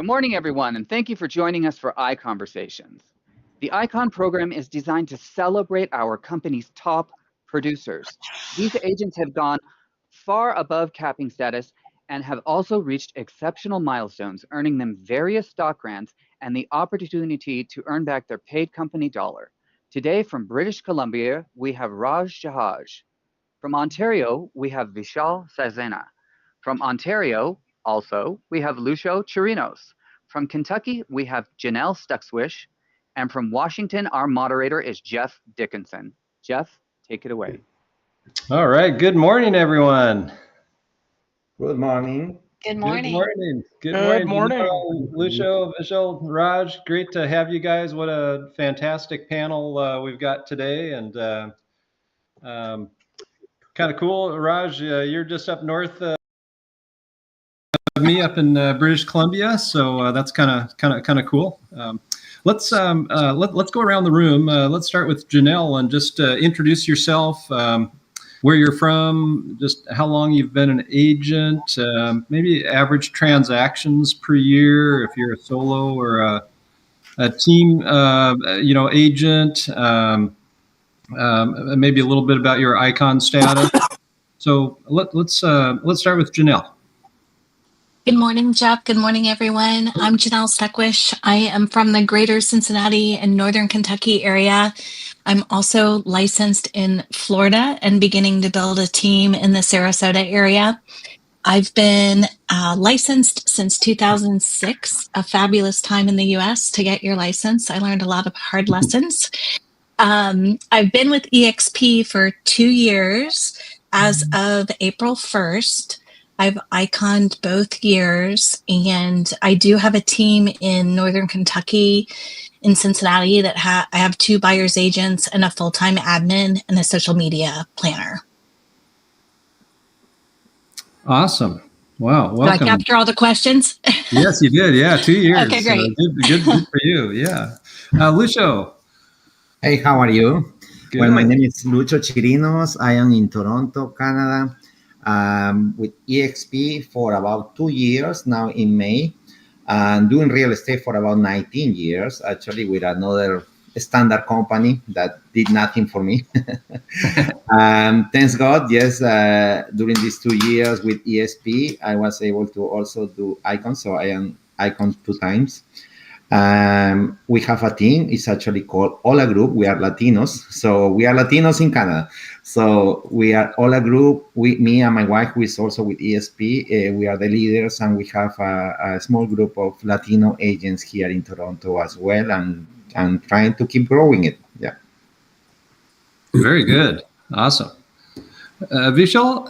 Good morning, everyone, and thank you for joining us for ICONversations. The ICON program is designed to celebrate our company's top producers. These agents have gone far above capping status and have also reached exceptional milestones, earning them various stock grants and the opportunity to earn back their paid company dollar. Today, from British Columbia, we have Raj Jahaj. From Ontario, we have Vishal Sazena. From Ontario, also, we have Lucio Chirinos. From Kentucky, we have Janelle Stuxwish. And from Washington, our moderator is Jeff Dickinson. Jeff, take it away. All right. Good morning, everyone. Good morning. Good morning. Good morning. Lucio, Vishal, Raj, great to have you guys. What a fantastic panel we've got today. And kind of cool. Raj, you're just up north of me up in British Columbia. So that's kind of cool. Let's go around the room. Let's start with Janelle and just introduce yourself, where you're from, just how long you've been an agent, maybe average transactions per year if you're a solo or a team, agent. Maybe a little bit about your ICON status. So let's start with Janelle. Good morning, Jeff. Good morning, everyone. I'm Janelle Stuckwish. I am from the greater Cincinnati and northern Kentucky area. I'm also licensed in Florida and beginning to build a team in the Sarasota area. I've been licensed since 2006, a fabulous time in the US to get your license. I learned a lot of hard lessons. I've been with EXP for 2 years. As of April 1st, I've iconed both years, and I do have a team in Northern Kentucky, in Cincinnati, that I have 2 buyer's agents and a full-time admin and a social media planner. Awesome. Wow. Welcome. Did I capture all the questions? Yes, you did. Yeah, 2 years. Okay, great. Good for you. Yeah. Lucio. Hey, how are you? Good. Well, my name is Lucio Chirinos. I am in Toronto, Canada, with EXP for about 2 years now in May, and doing real estate for about 19 years, actually, with another standard company that did nothing for me. Thanks God, yes, during these 2 years with ESP, I was able to also do ICON, so I am ICON 2 times. We have a team. It's actually called Ola Group. We are Latinos. So we are Latinos in Canada. So we are Ola Group. Me and my wife, who is also with ESP, we are the leaders, and we have a small group of Latino agents here in Toronto as well, and trying to keep growing it. Yeah. Very good. Awesome. Vishal?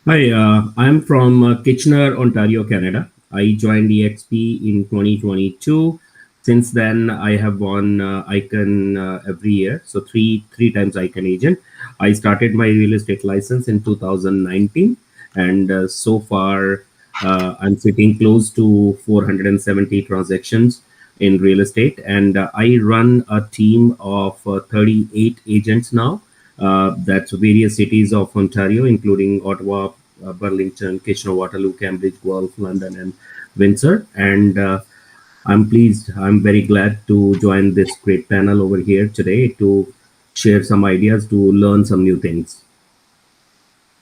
Hi, I'm from Kitchener, Ontario, Canada. I joined EXP in 2022. Since then, I have won ICON every year, so three times ICON agent. I started my real estate license in 2019, and so far, I'm sitting close to 470 transactions in real estate, and I run a team of 38 agents now. That's various cities of Ontario, including Ottawa, Burlington, Kitchener-Waterloo, Cambridge, Guelph, London, and Windsor. And I'm pleased, I'm very glad to join this great panel over here today to share some ideas, to learn some new things.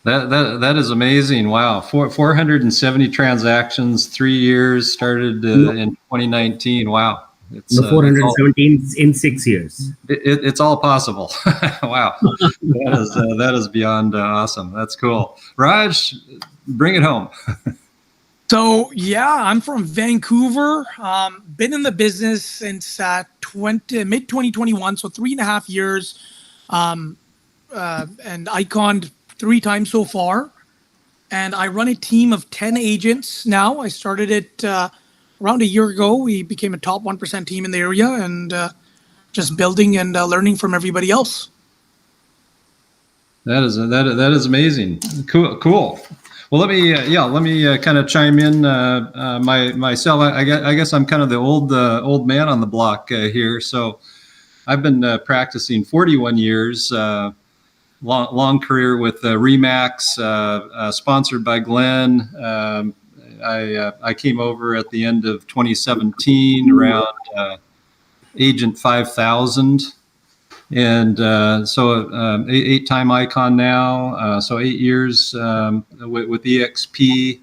That is amazing. Wow. 470 transactions, 3 years, started in 2019. Wow. It's 417 in 6 years. It's all possible. Wow. That is beyond awesome. That's cool. Raj, bring it home. So, yeah, I'm from Vancouver. Been in the business since mid-2021, so 3.5 years, and iconed 3 times so far. And I run a team of 10 agents now. I started it around a year ago. We became a top 1% team in the area, and just building and learning from everybody else. That is amazing. Cool. Well, let me kind of chime in myself. I guess I'm kind of the old man on the block here. So I've been practicing 41 years. Long career with Remax, sponsored by Glenn. I came over at the end of 2017 around Agent 5000. And so eight-time icon now, so 8 years with EXP.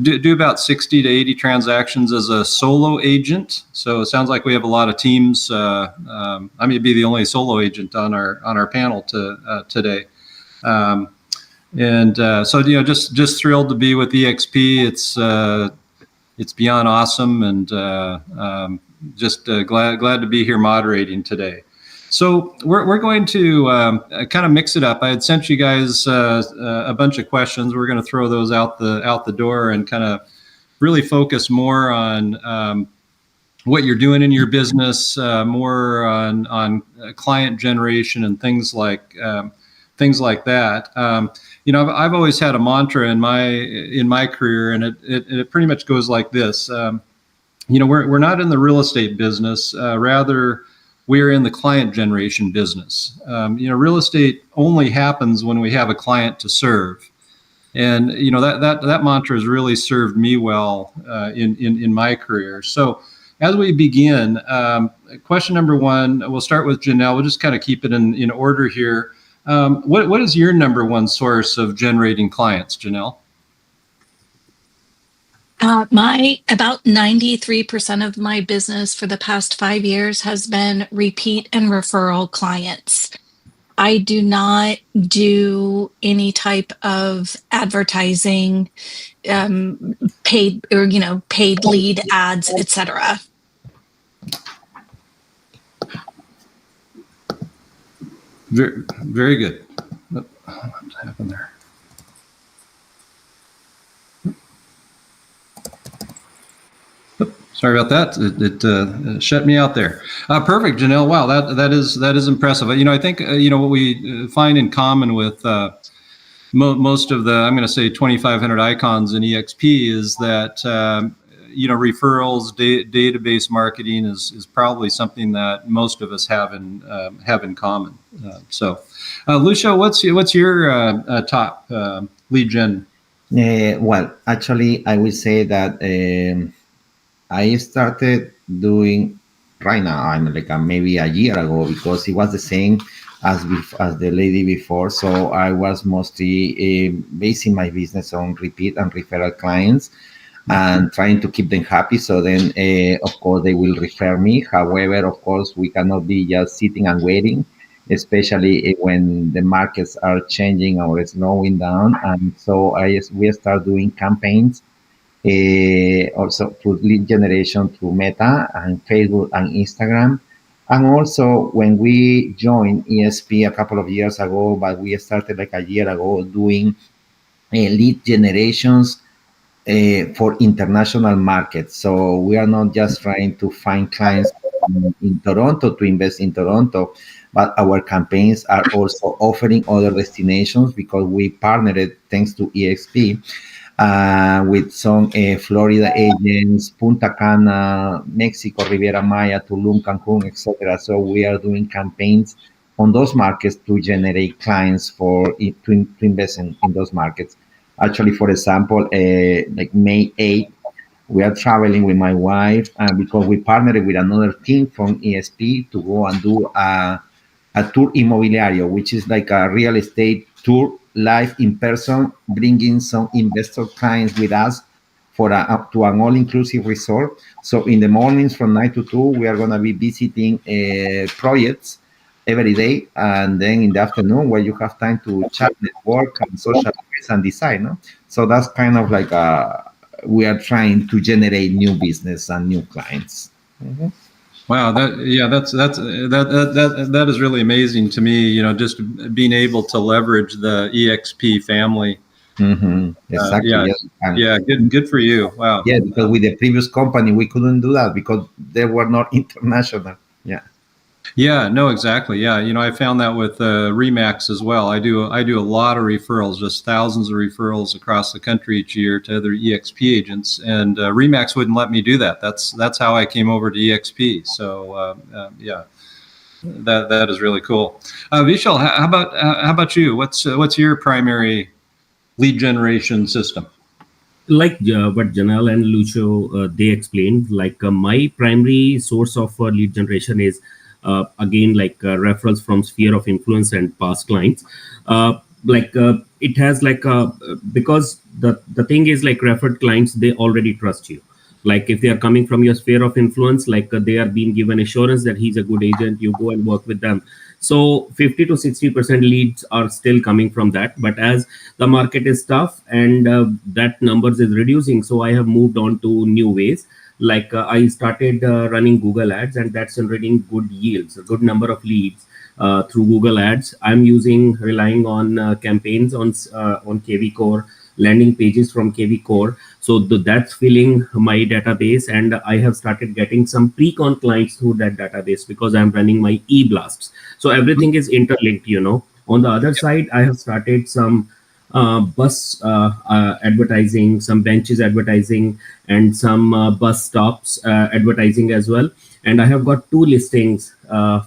Do about 60 to 80 transactions as a solo agent. So it sounds like we have a lot of teams. I may be the only solo agent on our panel today. So just thrilled to be with EXP. It's beyond awesome, and just glad to be here moderating today. So we're going to kind of mix it up. I had sent you guys a bunch of questions. We're going to throw those out the door and kind of really focus more on what you're doing in your business, more on client generation and things like that. I've always had a mantra in my career, and it pretty much goes like this. We're not in the real estate business. Rather, we're in the client generation business. Real estate only happens when we have a client to serve. And, that mantra has really served me well in my career. So as we begin, question number one, we'll start with Janelle. We'll just kind of keep it in order here. What is your number one source of generating clients, Janelle? About 93% of my business for the past 5 years has been repeat and referral clients. I do not do any type of advertising, paid lead ads, etc. Very, very good. What happened there? Sorry about that. It shut me out there. Perfect, Janelle. Wow, that is impressive. I think what we find in common with most of the, I'm going to say 2,500 icons in EXP is that referrals, database marketing is probably something that most of us have in common. So, Lucio, what's your top lead gen? Well, actually, I would say that. I started doing right now. I'm like maybe a year ago, because it was the same as the lady before. So I was mostly basing my business on repeat and referral clients and trying to keep them happy. So then, of course, they will refer me. However, of course, we cannot be just sitting and waiting, especially when the markets are changing or slowing down. And so we start doing campaigns. Also through lead generation through Meta and Facebook and Instagram. And also when we joined ESP a couple of years ago, but we started like a year ago doing lead generations for international markets. So we are not just trying to find clients in Toronto to invest in Toronto, but our campaigns are also offering other destinations, because we partnered, thanks to EXP, with some Florida agents, Punta Cana, Mexico, Riviera Maya, Tulum, Cancun, etc. So we are doing campaigns on those markets to generate clients to invest in those markets. Actually, for example, like May 8th, we are traveling with my wife, because we partnered with another team from ESP to go and do a tour inmobiliario, which is like a real estate tour, live in person, bringing some investor clients with us for up to an all-inclusive resort. So in the mornings from 9 to 2, we are going to be visiting projects every day, and then in the afternoon, where you have time to chat, network, and socialize and decide. No? So that's kind of like we are trying to generate new business and new clients. Mm-hmm. Wow, that is really amazing to me. Just being able to leverage the EXP family. Mm-hmm. Exactly. Good for you. Wow. Yeah, because with the previous company we couldn't do that because they were not international. Yeah. Yeah, no, exactly. Yeah, I found that with Remax as well. I do a lot of referrals, just thousands of referrals across the country each year to other EXP agents, and Remax wouldn't let me do that. That's how I came over to EXP. So yeah, that is really cool. Vishal, how about you? What's your primary lead generation system? like what Janelle and Lucio they explained, like my primary source of lead generation is again like referrals from sphere of influence and past clients. Like it has like because the thing is like referred clients, they already trust you. Like if they are coming from your sphere of influence, like they are being given assurance that he's a good agent, you go and work with them. So 50 to 60% leads are still coming from that. But as the market is tough and that numbers is reducing, so I have moved on to new ways. Like I started running Google ads, and that's generating good yields, a good number of leads through Google ads. I'm relying on campaigns on KV Core, landing pages from KV Core. So that's filling my database, and I have started getting some pre-con clients through that database because I'm running my e-blasts. So everything is interlinked, you know. On the other side, I have started some bus advertising, some benches advertising, and some bus stops advertising as well. And I have got 2 listings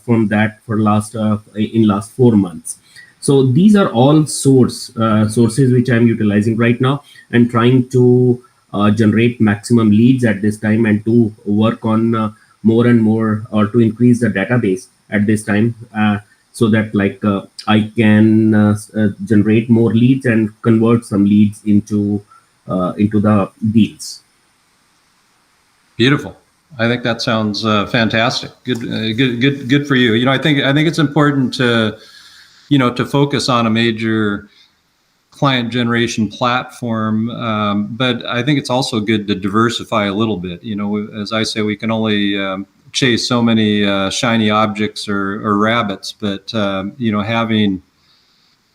from that for last 4 months. So these are all sources which I'm utilizing right now and trying to generate maximum leads at this time, and to work on more and more, or to increase the database at this time, so that like I can generate more leads and convert some leads into the deals. Beautiful. I think that sounds fantastic. Good for you. You know, I think it's important to, you know, to focus on a major client generation platform, but I think it's also good to diversify a little bit. You know, as I say, we can only chase so many shiny objects or rabbits, but you know, having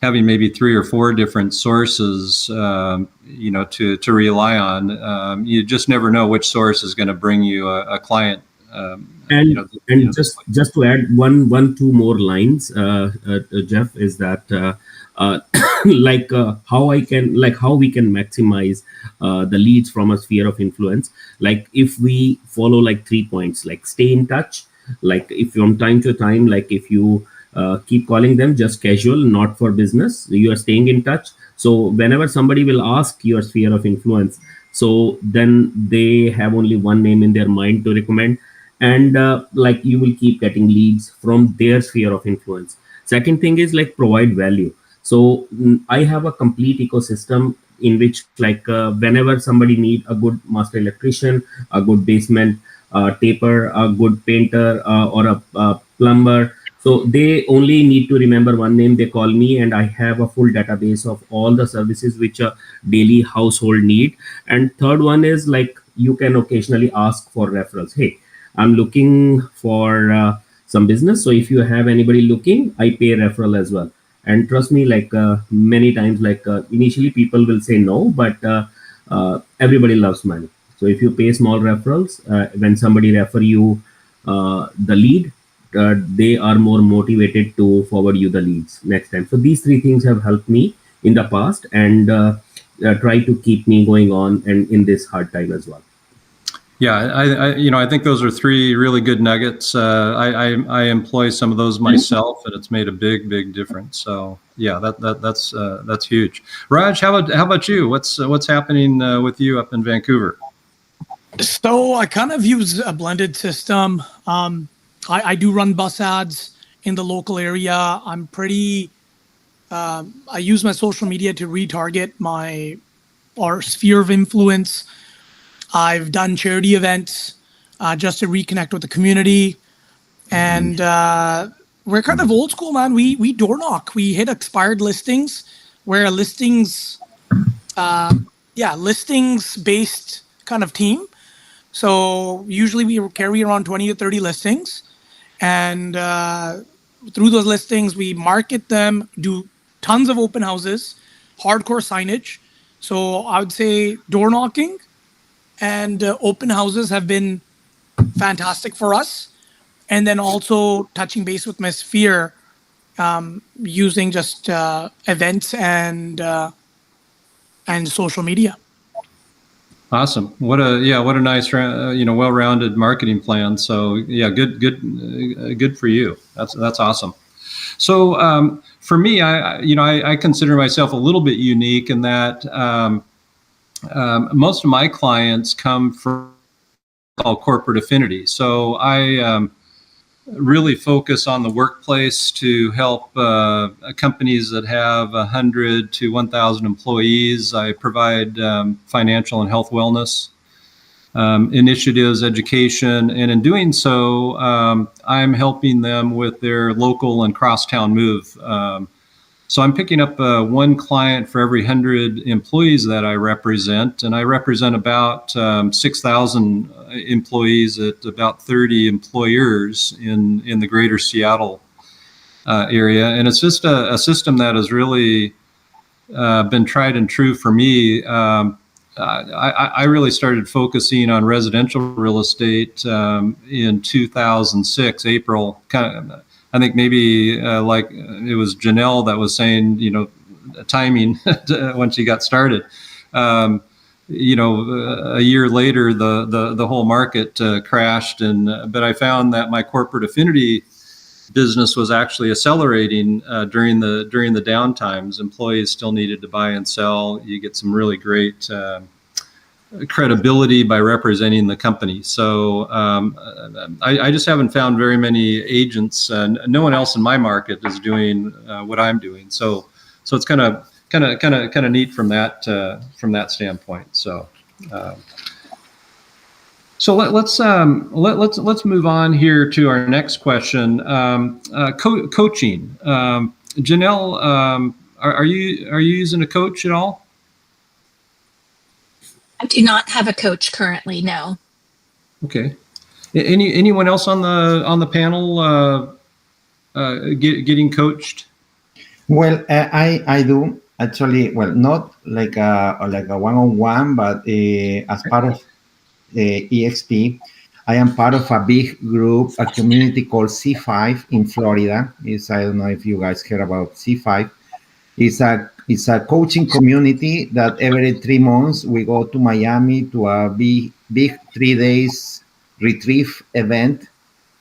maybe 3 or 4 different sources, you know, to rely on, you just never know which source is going to bring you a client. And you know, just to add two more lines, Jeff, is that like how we can maximize the leads from a sphere of influence. Like if we follow like 3 points, like stay in touch, like if from time to time, like if you keep calling them just casual, not for business, you are staying in touch. So whenever somebody will ask your sphere of influence, so then they have only one name in their mind to recommend, and like you will keep getting leads from their sphere of influence. Second thing is like provide value. So I have a complete ecosystem in which like whenever somebody need a good master electrician, a good basement taper, a good painter, or a plumber, so they only need to remember one name, they call me, and I have a full database of all the services which a daily household need. And third one is like you can occasionally ask for referrals. Hey, I'm looking for some business, so if you have anybody looking, I pay referral as well. And trust me, like many times, like initially people will say no, but everybody loves money. So if you pay small referrals, when somebody refer you the lead, they are more motivated to forward you the leads next time. So these 3 things have helped me in the past, and try to keep me going on and in this hard time as well. Yeah, I think those are 3 really good nuggets. I employ some of those myself, and it's made a big difference. So yeah, that's huge. Raj, how about you? What's happening with you up in Vancouver? So I kind of use a blended system. I do run bus ads in the local area. I'm pretty. I use my social media to retarget our sphere of influence. I've done charity events just to reconnect with the community, and we're kind of old school, man. We door knock. We hit expired listings, where listings based kind of team. So usually we carry around 20 to 30 listings, and through those listings we market them, do tons of open houses, hardcore signage. So I would say door knocking and open houses have been fantastic for us. And then also touching base with my sphere, using just events and social media. Awesome. What a nice, well-rounded marketing plan. So yeah, good for you. That's awesome. So for me, I consider myself a little bit unique in that most of my clients come from corporate affinity. So I really focus on the workplace to help companies that have 100 to 1,000 employees. I provide financial and health wellness initiatives, education, and in doing so, I'm helping them with their local and crosstown move. So I'm picking up one client for every 100 employees that I represent, and I represent about 6,000 employees at about 30 employers in the greater Seattle area. And it's just a system that has really been tried and true for me. I really started focusing on residential real estate in 2006, April. I think maybe like it was Janelle that was saying, timing when she got started. A year later, the whole market crashed, but I found that my corporate affinity business was actually accelerating during the downtimes. Employees still needed to buy and sell. You get some really great credibility by representing the company. So I just haven't found very many agents. No one else in my market is doing what I'm doing. So it's kind of neat from that standpoint. So. So let's move on here to our next question. Coaching. Janelle, are you using a coach at all? I do not have a coach currently. No. Okay. Anyone else on the panel getting coached? Well, I do actually. Well, not like a one-on-one, but as part of EXP, I am part of a big group, a community called C5 in Florida. I don't know if you guys heard about C5. It's a coaching community that every 3 months we go to Miami to a big 3 days retreat event.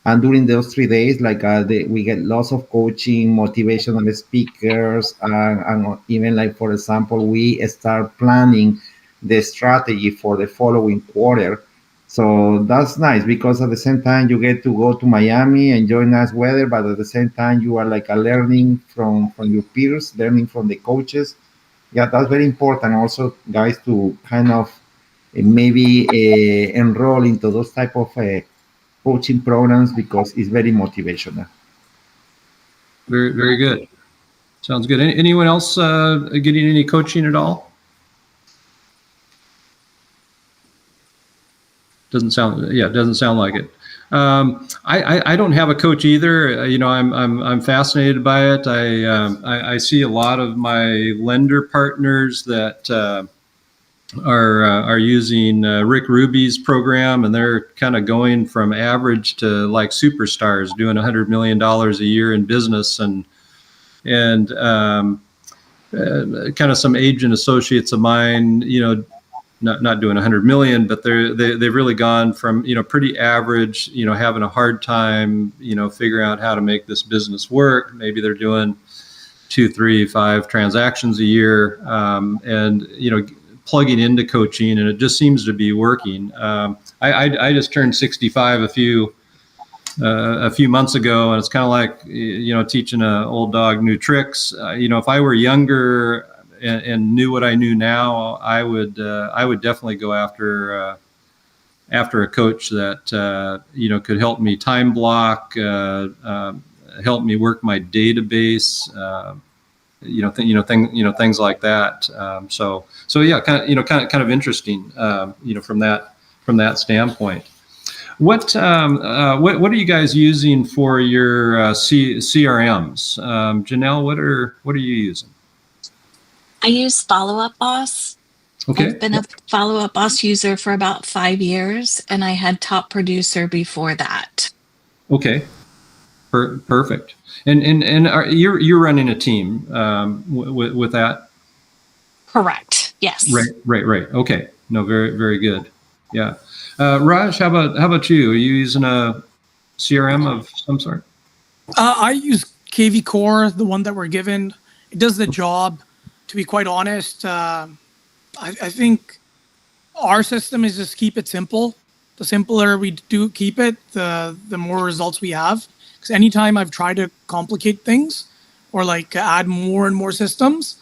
And during those 3 days, we get lots of coaching, motivational speakers, and even like, for example, we start planning the strategy for the following quarter. So that's nice because at the same time you get to go to Miami, enjoy nice weather, but at the same time you are like learning from your peers, learning from the coaches. Yeah, that's very important also, guys, to kind of maybe enroll into those type of coaching programs because it's very motivational. Very, very good. Sounds good. Anyone else getting any coaching at all? Doesn't sound like it. I don't have a coach either. I'm fascinated by it. I see a lot of my lender partners that are using Rick Ruby's program, and they're kind of going from average to like superstars, doing $100 million a year in business, and kind of some agent associates of mine, not doing 100 million, but they've really gone from, pretty average, having a hard time, figuring out how to make this business work. Maybe they're doing 2, 3, 5 transactions a year, and, plugging into coaching, and it just seems to be working. I just turned 65 a few months ago, and it's kind of like, teaching an old dog new tricks. If I were younger and knew what I knew now, I would definitely go after a coach that could help me time block, help me work my database, things like that. So yeah, kind of interesting, from that standpoint. What are you guys using for your CRMs? Janelle, what are you using? I use Follow Up Boss. Okay. I've been a Follow Up Boss user for about 5 years, and I had Top Producer before that. Okay. Perfect. And you're running a team with that? Correct. Yes. Right. Okay. No, very, very good. Yeah. Raj, how about you? Are you using a CRM of some sort? I use KV Core, the one that we're given. It does the job. To be quite honest, I think our system is just keep it simple. The simpler we do keep it, the more results we have. Because anytime I've tried to complicate things or like add more and more systems,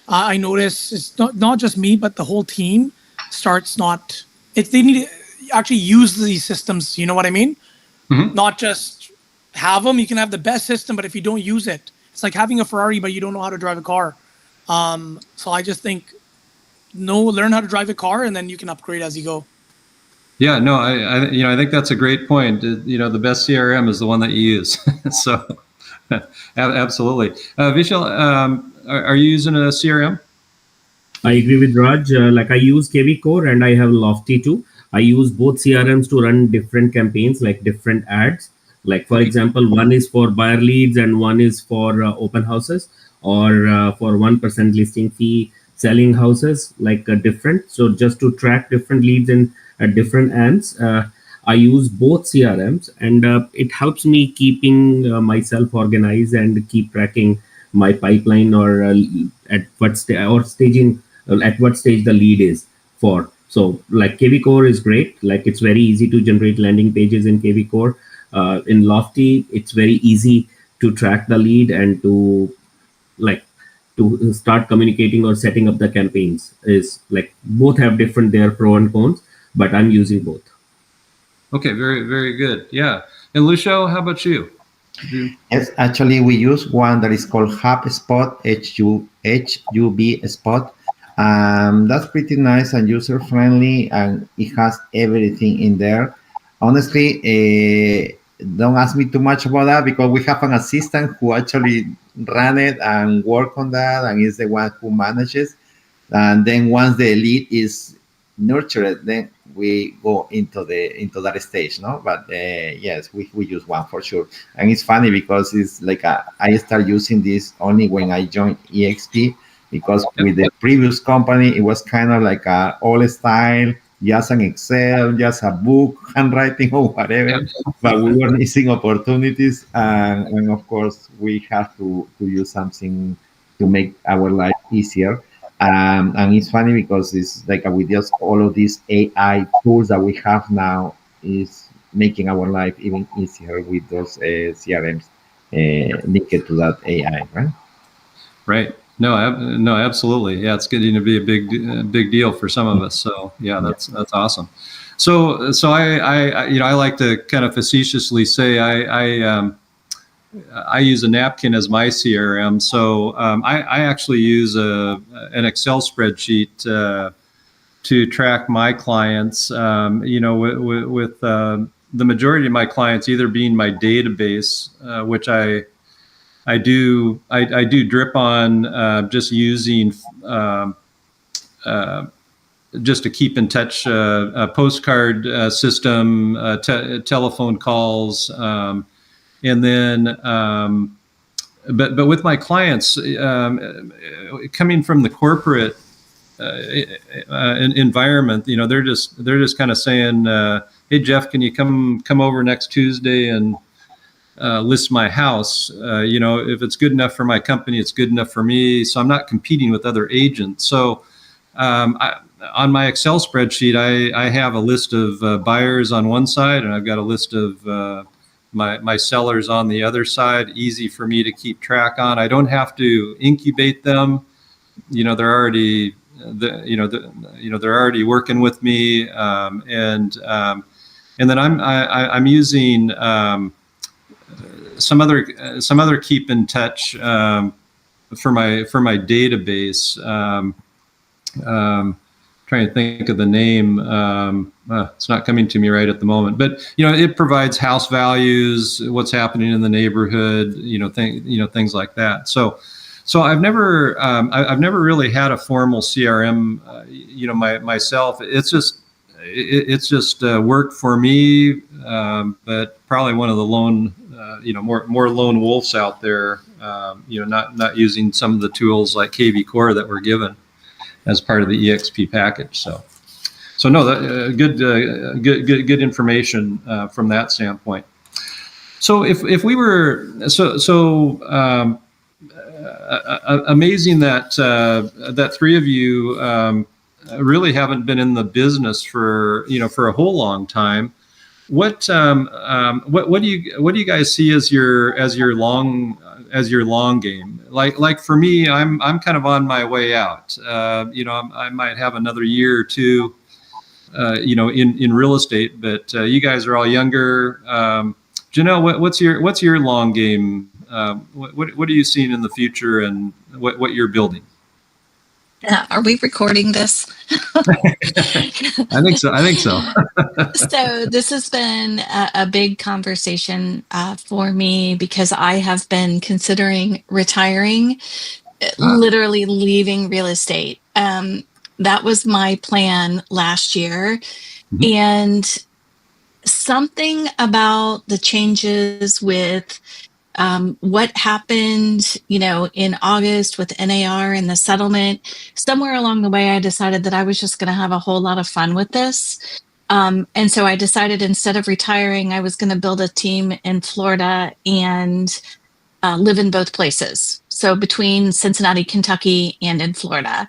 I notice it's not just me, but the whole team starts not. They need to actually use these systems. You know what I mean? Mm-hmm. Not just have them. You can have the best system, but if you don't use it, it's like having a Ferrari, but you don't know how to drive a car. So I just think, learn how to drive a car, and then you can upgrade as you go. Yeah, no, I think that's a great point. The best CRM is the one that you use. So, absolutely. Vishal, are you using a CRM? I agree with Raj. Like I use KV Core and I have Lofty too. I use both CRMs to run different campaigns, like different ads. Like for example, one is for buyer leads and one is for open houses, or for 1% listing fee selling houses, like different. So just to track different leads and different ads, I use both CRMs, and it helps me keeping myself organized and keep tracking my pipeline, or at what staging at what stage the lead is for. So like KV Core is great. Like it's very easy to generate landing pages in KV Core. In Lofty, it's very easy to track the lead and to start communicating or setting up the campaigns. Is like both have different their pro and cons, but I'm using both. Okay, very, very good. Yeah. And Lucio, how about you? Yes, actually, we use one that is called HubSpot, HUB Spot. That's pretty nice and user friendly, and it has everything in there. Honestly, don't ask me too much about that because we have an assistant who actually ran it and work on that, and is the one who manages. And then once the lead is nurtured, then we go into that stage, no? But yes, we use one for sure. And it's funny because it's like I start using this only when I joined EXP, because with the previous company it was kind of like a old style, just an Excel, just a book, handwriting or whatever. But we were missing opportunities, and of course we have to use something to make our life easier. And it's funny because it's like with just all of these AI tools that we have now is making our life even easier with those CRMs linked to that AI, right? Right. No, absolutely. Yeah, it's getting to be a big deal for some of us. So yeah, that's awesome. So I like to kind of facetiously say I use a napkin as my CRM. So I actually use an Excel spreadsheet to track my clients. With the majority of my clients either being my database, which I do drip on, just using just to keep in touch, a postcard system, telephone calls. And then, but with my clients, coming from the corporate environment, they're just kind of saying, "Hey Jeff, can you come over next Tuesday and list my house? If it's good enough for my company, it's good enough for me." So I'm not competing with other agents. So on my Excel spreadsheet, I have a list of buyers on one side, and I've got a list of my sellers on the other side. Easy for me to keep track on. I don't have to incubate them. They're already they're already working with me, and then I'm using some other keep in touch for my database. Trying to think of the name. It's not coming to me right at the moment, but it provides house values, what's happening in the neighborhood, things like that. So I've never really had a formal CRM, myself. It's just worked for me, but probably one of the lone, more lone wolves out there, not using some of the tools like KV Core that we're given as part of the EXP package. So no, good information from that standpoint. So if we were amazing that three of you really haven't been in the business for a whole long time. What do you guys see as your long game? Like for me, I'm kind of on my way out. I might have another year or two, in real estate, but you guys are all younger. Janelle, what's your long game? What are you seeing in the future, and what you're building? Are we recording this? I think so. So this has been a big conversation for me, because I have been considering retiring, literally leaving real estate. That was my plan last year. Mm-hmm. And something about the changes with what happened, in August with NAR and the settlement, somewhere along the way, I decided that I was just going to have a whole lot of fun with this. And so I decided, instead of retiring, I was going to build a team in Florida and live in both places. So between Cincinnati, Kentucky, and in Florida.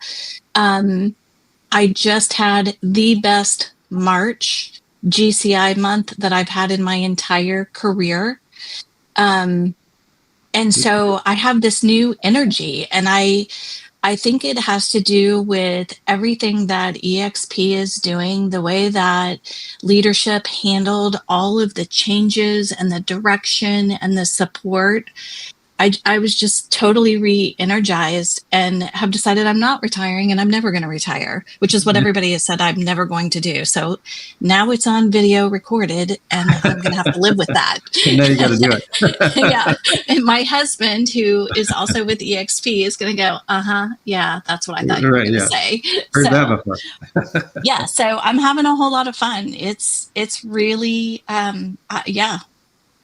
I just had the best March GCI month that I've had in my entire career. And so I have this new energy, and I think it has to do with everything that EXP is doing, the way that leadership handled all of the changes and the direction and the support. I was just totally re-energized, and have decided I'm not retiring, and I'm never going to retire, which is what everybody has said I'm never going to do. So now it's on video recorded, and I'm going to have to live with that. Now you got to do it. Yeah. And my husband, who is also with EXP, is going to go, yeah, that's what I thought you were going to say. Heard that before. Yeah. So I'm having a whole lot of fun. It's really, yeah.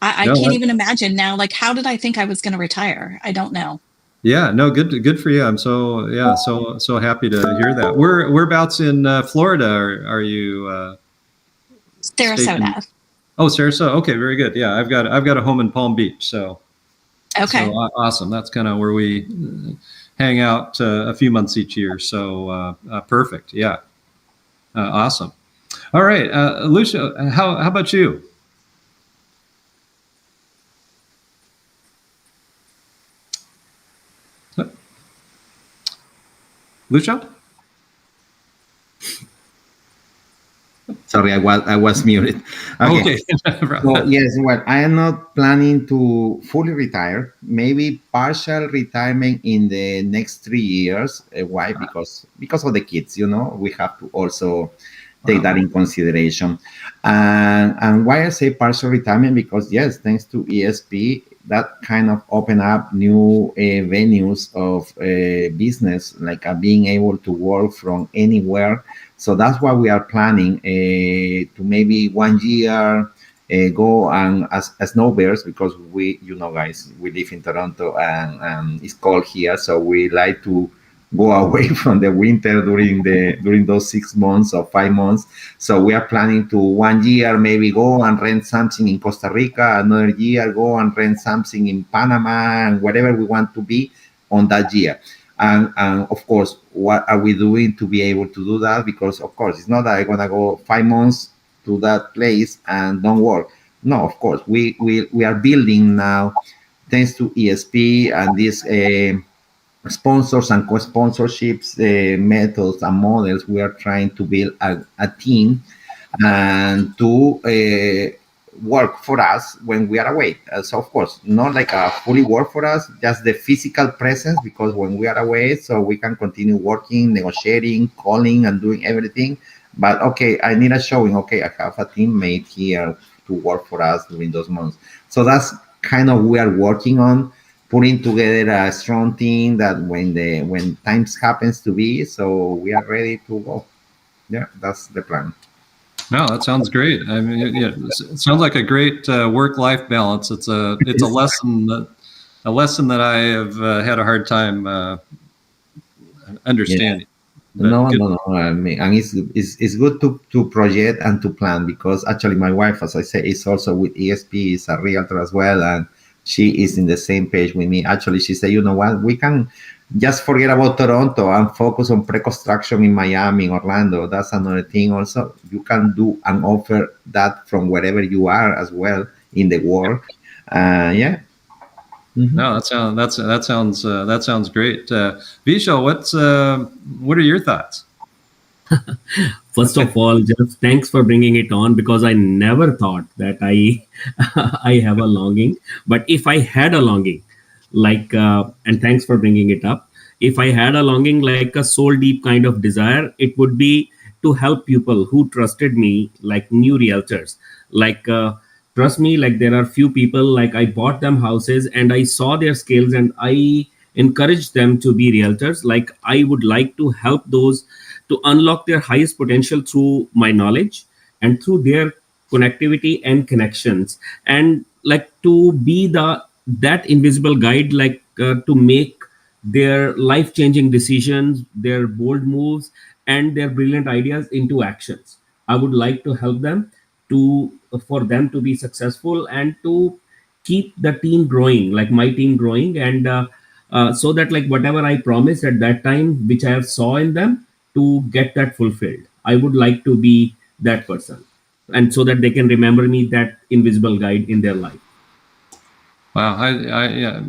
I can't even imagine now. Like, how did I think I was going to retire? I don't know. Yeah, no, good for you. I'm so happy to hear that. Whereabouts in Florida are you? Sarasota. Oh, Sarasota. Okay, very good. Yeah, I've got a home in Palm Beach. So okay, so, awesome. That's kind of where we hang out a few months each year. So perfect. Yeah, awesome. All right, Lucia, how about you? Lucia? Sorry, I was muted. Okay. So yes, well, I am not planning to fully retire. Maybe partial retirement in the next 3 years. Why? Because of the kids. We have to also take that in consideration. And why I say partial retirement? Because yes, thanks to ESP, that kind of open up new venues of business, like being able to work from anywhere. So that's why we are planning to maybe 1 year go and as snowbirds, because we, guys, we live in Toronto and it's cold here. So we like to go away from the winter during those 6 months or 5 months. So we are planning to 1 year maybe go and rent something in Costa Rica, another year go and rent something in Panama, and whatever we want to be on that year. And of course, what are we doing to be able to do that? Because of course, it's not that I'm gonna go 5 months to that place and don't work. No, of course, we are building now, thanks to ESP and this sponsors and co-sponsorships methods and models. We are trying to build a team and to work for us when we are away. So of course, not like a fully work for us, just the physical presence, because when we are away, so we can continue working, negotiating, calling, and doing everything. But okay, I need a showing. Okay, I have a teammate here to work for us during those months. So that's kind of we are working on putting together a strong team that when times happens to be, so we are ready to go. Yeah, that's the plan. No, that sounds great. I mean, yeah, it sounds like a great work-life balance. It's a lesson that I have had a hard time understanding. Yeah. No. I mean, and it's good to project and to plan, because actually my wife, as I say, is also with ESP, is a realtor as well, and she is in the same page with me. Actually, she said, you know what, we can just forget about Toronto and focus on pre-construction in Miami, Orlando. That's another thing. Also, you can do and offer that from wherever you are as well in the world. Yeah. Mm-hmm. No, that sounds great. Vishal, what are your thoughts? First of all, just thanks for bringing it on, because I never thought that I I have a longing. But if I had a longing, and thanks for bringing it up. If I had a longing, like a soul deep kind of desire, it would be to help people who trusted me, like new realtors. Like, trust me, like there are few people, like I bought them houses and I saw their skills and I encouraged them to be realtors. Like, I would like to help those to unlock their highest potential through my knowledge and through their connectivity and connections, and like to be that invisible guide, like to make their life changing decisions, their bold moves, and their brilliant ideas into actions. I would like to help them to for them to be successful and to keep the team growing, like my team growing, and so that like whatever I promised at that time, which I have saw in them, to get that fulfilled. I would like to be that person, and so that they can remember me, that invisible guide in their life. Wow, yeah,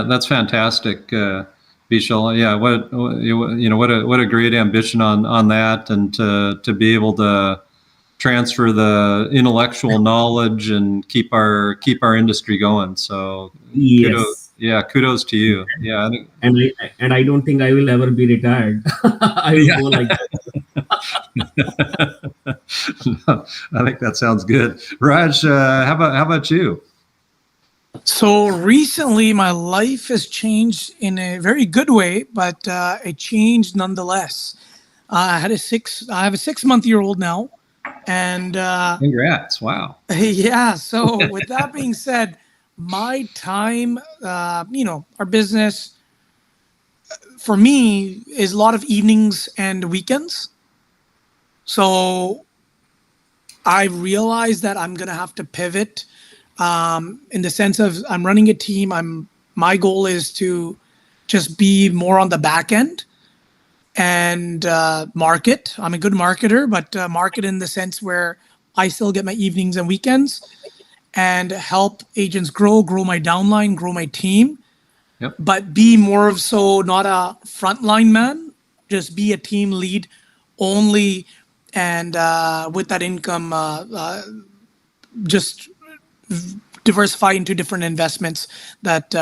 that's fantastic, Vishal. Yeah, what a great ambition on that, and to be able to transfer the intellectual knowledge and keep our industry going. So Yes. Kudos to you. Yeah, and I don't think I will ever be retired. I will go like that. No, I think that sounds good. Raj, how about you? So recently, my life has changed in a very good way, but it changed nonetheless. I have a 6-month-old now, and Congrats! Wow. yeah. So with that being said, my time, our business for me is a lot of evenings and weekends. So I realized that I'm gonna have to pivot. In the sense of I'm running a team. My goal is to just be more on the back end and market. I'm a good marketer, but market in the sense where I still get my evenings and weekends and help agents grow my downline, grow my team. Yep. But be more of so not a frontline man, just be a team lead only, and with that income, just diversify into different investments that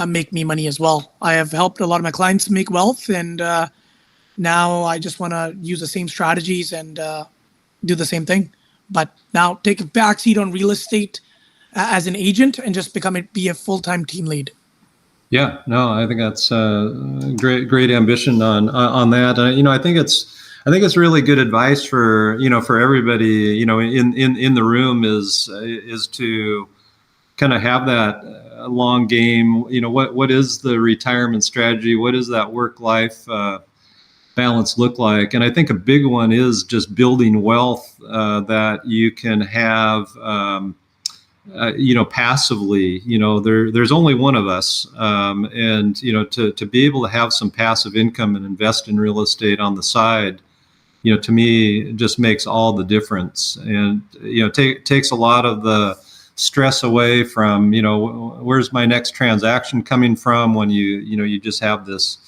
make me money as well. I have helped a lot of my clients make wealth, and now I just want to use the same strategies and do the same thing. But now take a backseat on real estate as an agent and just be a full-time team lead. Yeah, no, I think that's great ambition on that. I think it's really good advice for everybody, in the room is to kind of have that long game. What is the retirement strategy? What does that work-life balance look like? And I think a big one is just building wealth that you can have. Passively. There's only one of us, and to be able to have some passive income and invest in real estate on the side, to me, it just makes all the difference, and takes a lot of the stress away from where's my next transaction coming from, when you just have this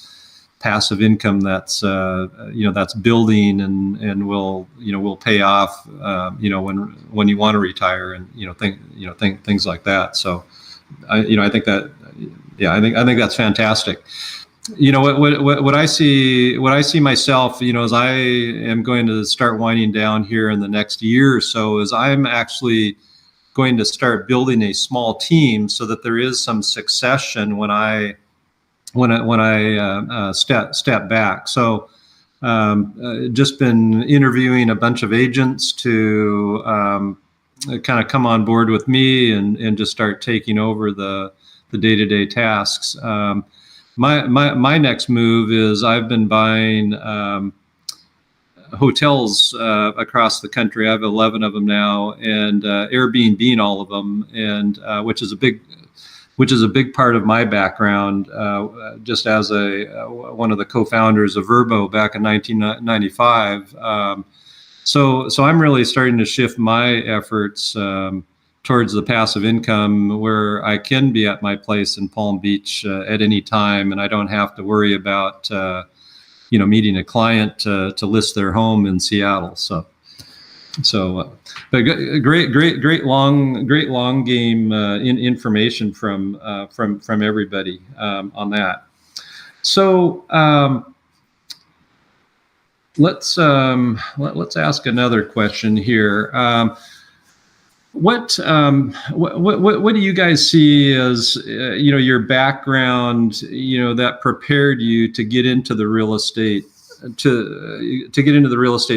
passive income that's that's building and will pay off when you want to retire, and things like that. So I think that I think that's fantastic. What I see myself, as I am going to start winding down here in the next year or so, is I'm actually going to start building a small team so that there is some succession when I step back. So just been interviewing a bunch of agents to kind of come on board with me and just start taking over the day-to-day tasks. My next move is I've been buying hotels across the country. I have 11 of them now, and Airbnb all of them, and which is a big which is a big part of my background, just as one of the co-founders of Verbo back in 1995. So I'm really starting to shift my efforts towards the passive income, where I can be at my place in Palm Beach at any time, and I don't have to worry about meeting a client to list their home in Seattle. But great long game information from everybody on that. So let's ask another question here. What do you guys see as your background that prepared you to get into the real estate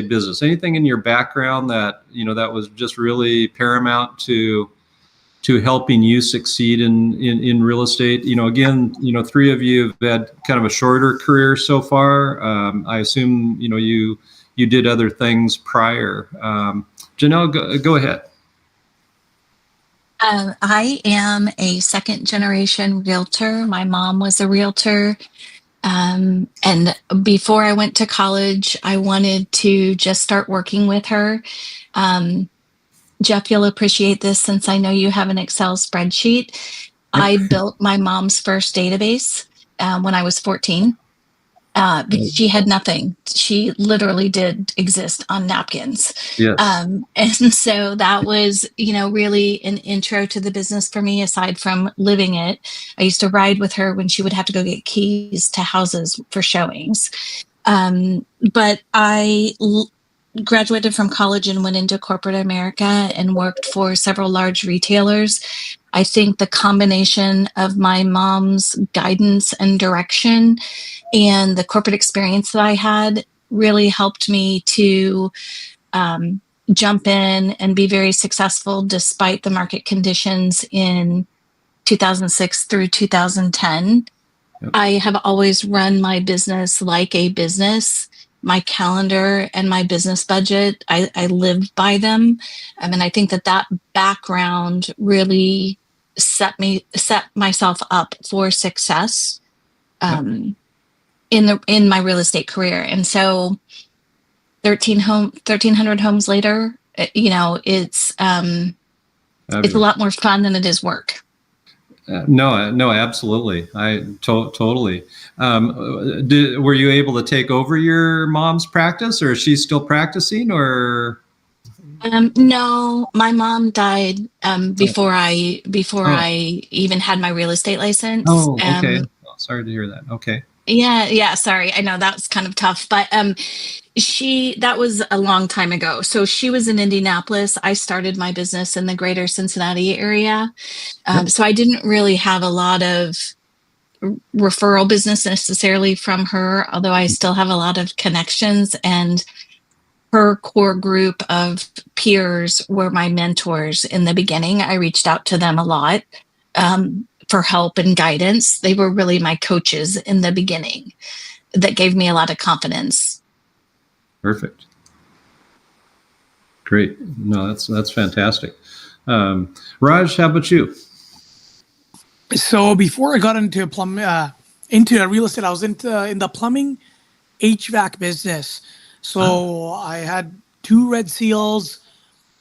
business? Anything in your background that that was just really paramount to helping you succeed in real estate? Again, three of you have had kind of a shorter career so far. I assume you did other things prior. Janelle, go ahead. I am a second generation realtor. My mom was a realtor. And before I went to college, I wanted to just start working with her. Jeff, you'll appreciate this since I know you have an Excel spreadsheet. Yep. I built my mom's first database when I was 14. She had nothing. She literally did exist on napkins. Yes. And so that was, really an intro to the business for me, aside from living it. I used to ride with her when she would have to go get keys to houses for showings. But I graduated from college and went into corporate America and worked for several large retailers. I think the combination of my mom's guidance and direction and the corporate experience that I had really helped me to jump in and be very successful despite the market conditions in 2006 through 2010. Yep. I have always run my business like a business. My calendar and my business budget, I live by them. I mean, I think that background really set myself up for success in my real estate career. And so 1,300 homes later, it's a lot more fun than it is work. No, absolutely. I totally. Were you able to take over your mom's practice, or is she still practicing, or? No, my mom died before I even had my real estate license. Oh, okay. Sorry to hear that. Okay. Yeah. Sorry. I know that's kind of tough, but that was a long time ago. So she was in Indianapolis. I started my business in the greater Cincinnati area. So I didn't really have a lot of referral business necessarily from her, although I still have a lot of connections, and her core group of peers were my mentors in the beginning. I reached out to them a lot for help and guidance. They were really my coaches in the beginning that gave me a lot of confidence. Perfect. Great. No, that's fantastic. Raj, how about you? So before I got into real estate, I was in the plumbing HVAC business. So I had 2 red seals,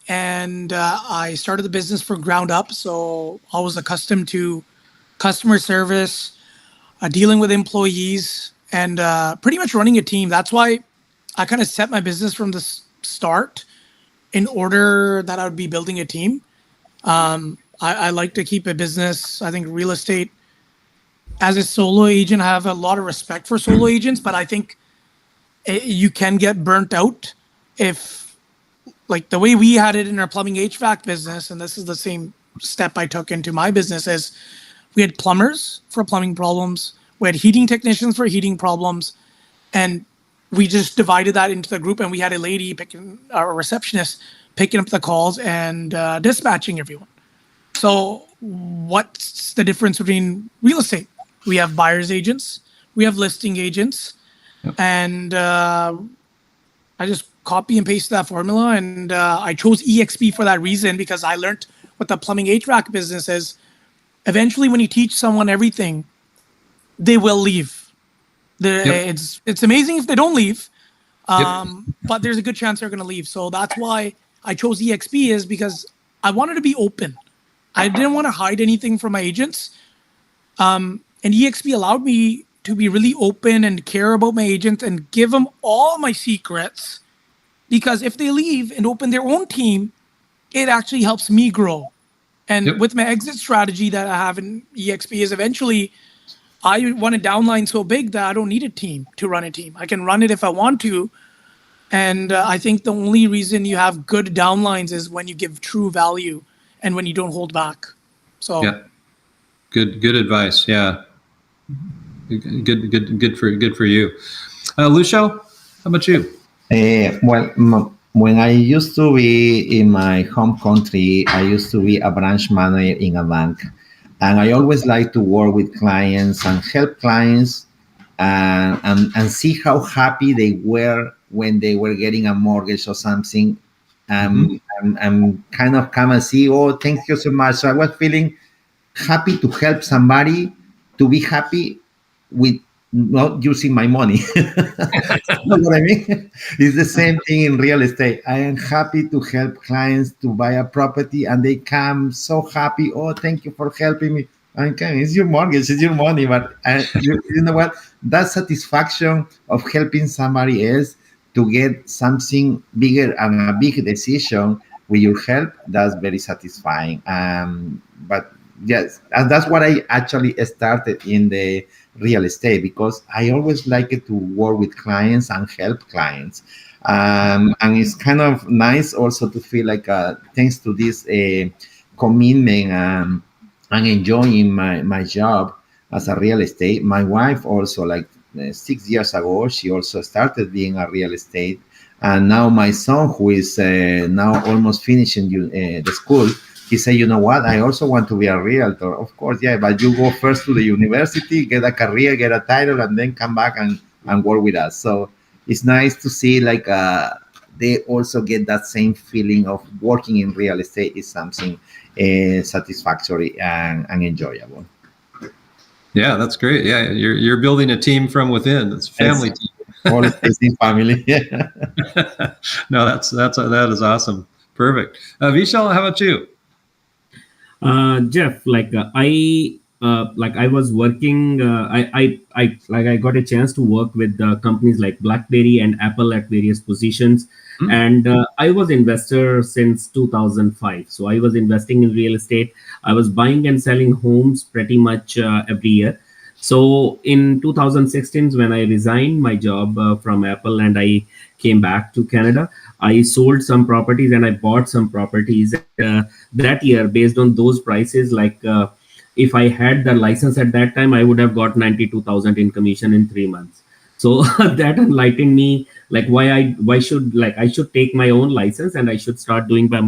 and I started the business from ground up. So I was accustomed to customer service, dealing with employees, and pretty much running a team. That's why I kind of set my business from the start in order that I would be building a team. I like to keep a business. I think real estate, as a solo agent, I have a lot of respect for solo agents, but I think you can get burnt out if, like the way we had it in our plumbing HVAC business, and this is the same step I took into my business, is we had plumbers for plumbing problems, we had heating technicians for heating problems, and we just divided that into the group, and we had a lady a receptionist picking up the calls and dispatching everyone. So what's the difference between real estate? We have buyer's agents, we have listing agents, and I just copy and paste that formula, and I chose EXP for that reason, because I learned what the plumbing HVAC business is. eventually when you teach someone everything, they will leave. It's amazing if they don't leave, but there's a good chance they're going to leave. So that's why I chose EXP, is because I wanted to be open. I didn't want to hide anything from my agents. And EXP allowed me to be really open and care about my agents and give them all my secrets, because if they leave and open their own team, it actually helps me grow. And with my exit strategy that I have in EXP is eventually I want a downline so big that I don't need a team to run a team. I can run it if I want to. And I think the only reason you have good downlines is when you give true value and when you don't hold back. So good advice. Yeah. Good for you. Lucio, how about you? When I used to be in my home country, I used to be a branch manager in a bank. And I always like to work with clients and help clients and see how happy they were when they were getting a mortgage or something. And kind of come and see, oh, thank you so much. So I was feeling happy to help somebody to be happy with not using my money. You know what I mean? It's the same thing in real estate. I am happy to help clients to buy a property and they come so happy. Oh, thank you for helping me. Okay, it's your mortgage, it's your money. But you know what? That satisfaction of helping somebody else to get something bigger and a big decision with your help, that's very satisfying. But yes, and that's what I actually started in the real estate, because I always like it to work with clients and help clients. And it's kind of nice also to feel like thanks to this commitment and enjoying my job as a real estate. My wife also, like 6 years ago, she also started being a real estate. And now my son, who is now almost finishing the school, he said, you know what, I also want to be a realtor. Of course, yeah, but you go first to the university, get a career, get a title, and then come back and work with us. So it's nice to see like they also get that same feeling of working in real estate is something satisfactory and enjoyable. Yeah, that's great. Yeah, you're building a team from within. It's a family team. All is family. No, that is awesome. Perfect. Vishal, how about you? Jeff, I was working. I got a chance to work with companies like BlackBerry and Apple at various positions, and I was investor since 2005. So I was investing in real estate. I was buying and selling homes pretty much every year. So in 2016, when I resigned my job from Apple and I came back to Canada, I sold some properties and I bought some properties that year based on those prices. If I had the license at that time, I would have got 92,000 in commission in 3 months. So that enlightened me, like why should I should take my own license and I should start doing by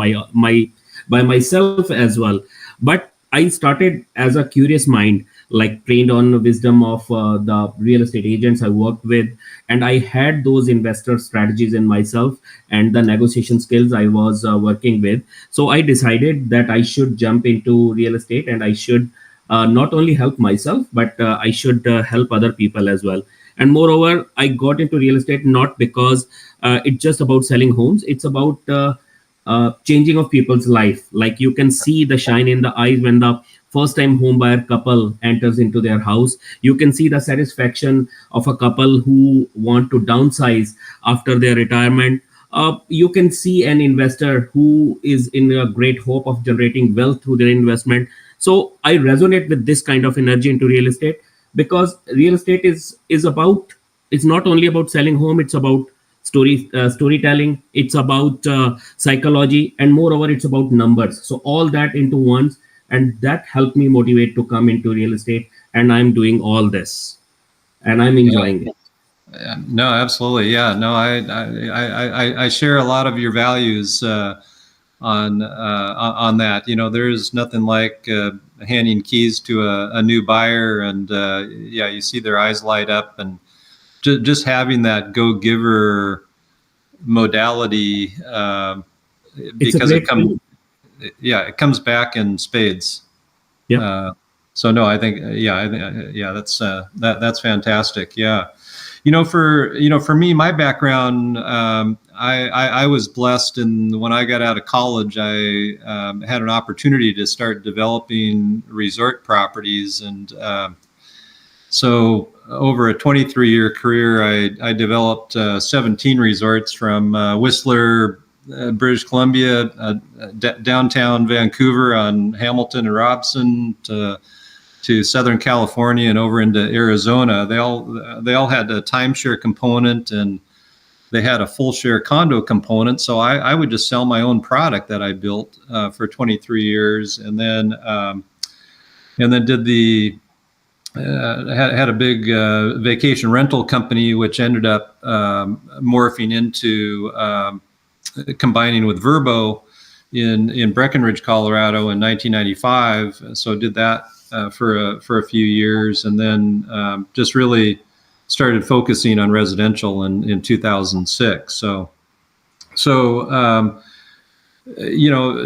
myself as well. But I started as a curious mind, like trained on the wisdom of the real estate agents I worked with, and I had those investor strategies in myself and the negotiation skills I was working with. So I decided that I should jump into real estate and I should not only help myself, but I should help other people as well. And moreover, I got into real estate not because it's just about selling homes. It's about changing of people's life. Like you can see the shine in the eyes when the first time home buyer couple enters into their house. You can see the satisfaction of a couple who want to downsize after their retirement. You can see an investor who is in a great hope of generating wealth through their investment. So I resonate with this kind of energy into real estate, because real estate is about, it's not only about selling home, it's about storytelling, it's about psychology, and moreover it's about numbers. So all that into one, and that helped me motivate to come into real estate, and I'm doing all this and I'm enjoying it. No, absolutely. Yeah, no, I share a lot of your values on that. You know, there's nothing like handing keys to a new buyer, and yeah, you see their eyes light up, and just having that go-giver modality, because it comes back in spades. Yeah. so no, I think that's fantastic. Yeah. For me, my background, I was blessed, and when I got out of college, I had an opportunity to start developing resort properties, and so over a 23-year career, I developed 17 resorts from Whistler, British Columbia, downtown Vancouver on Hamilton and Robson, to Southern California and over into Arizona. They all had a timeshare component, and they had a full share condo component. So I would just sell my own product that I built for 23 years, and then did the had a big vacation rental company, which ended up morphing into combining with Vrbo in Breckenridge, Colorado in 1995. So did that for a few years, and then just really started focusing on residential in 2006. So